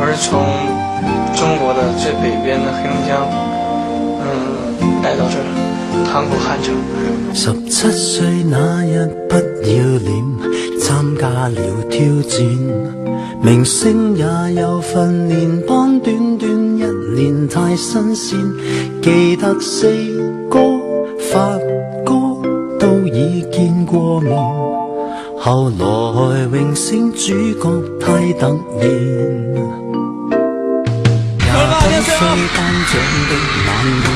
我是从中國的最北邊的黑龍江，來到這兒，趟過漢城。17歲那日不要臉，參加了挑戰，明星也有訓練班，短短1年太新鮮。記得四哥發哥都已見過面，後來榮升主角太突然，廿9歲頒獎的晚宴，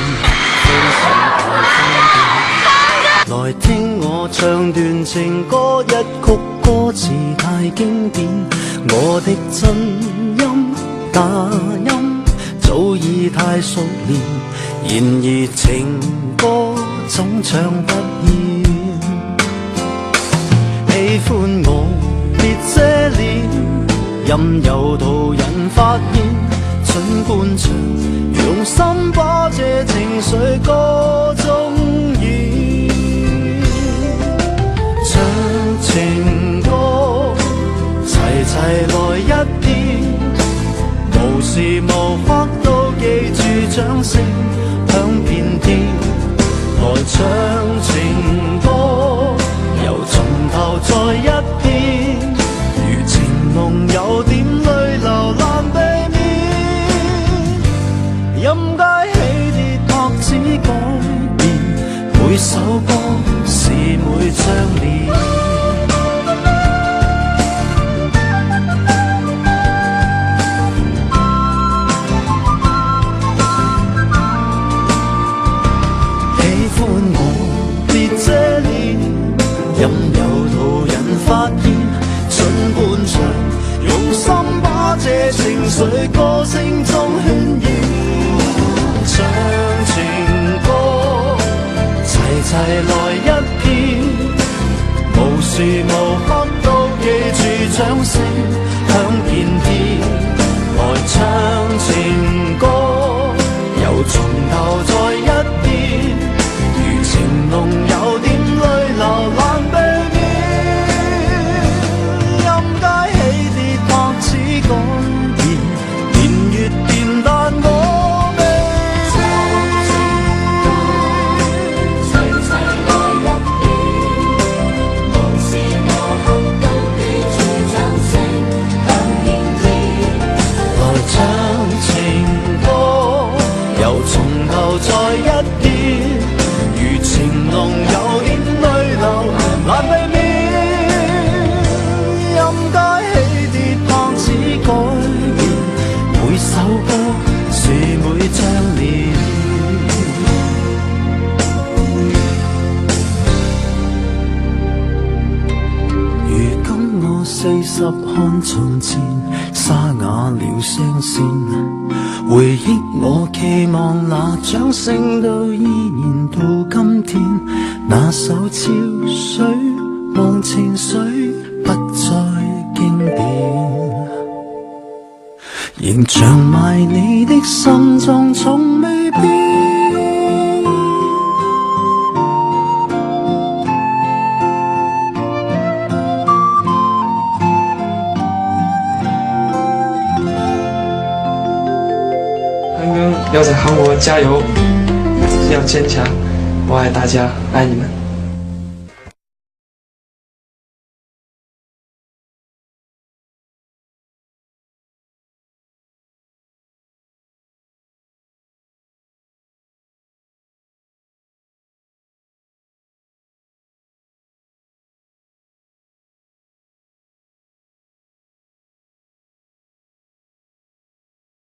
來聽我唱段情歌，一曲歌詞太經典，我的真音假音早已太熟練，然而情歌總唱不厭。喜歡我別遮臉，任由途人發現，儘管唱，用心把這情緒歌中演，唱情歌齊齊來一遍，無時無刻都記住掌聲響遍天，來唱情歌又從頭再一遍，如情濃有點淚流難避免，任街起跌拍子改變，每首歌是每張臉。任由途人發現，盡伴唱，用心把這情緒歌聲中渲染，唱情歌齊齊來一遍，無時無刻都記住掌聲響遍天，來唱情歌又從頭再一遍，如情濃有點淚流難避免，任街起跌拍子改變，年月變但我未變，齊齊來一遍，無時無刻都記住掌聲響遍天，來唱情歌又從頭再一遍，如情濃有點淚流難避免，任街起跌拍子改變，每首歌是每張臉。如今我40看從前，沙啞了聲線，回憶我期望那掌聲都依然到今天，那首潮水忘情水不再經典，仍長埋你的心中從未變。要在韓國加油，要堅強，我愛大家，愛你們。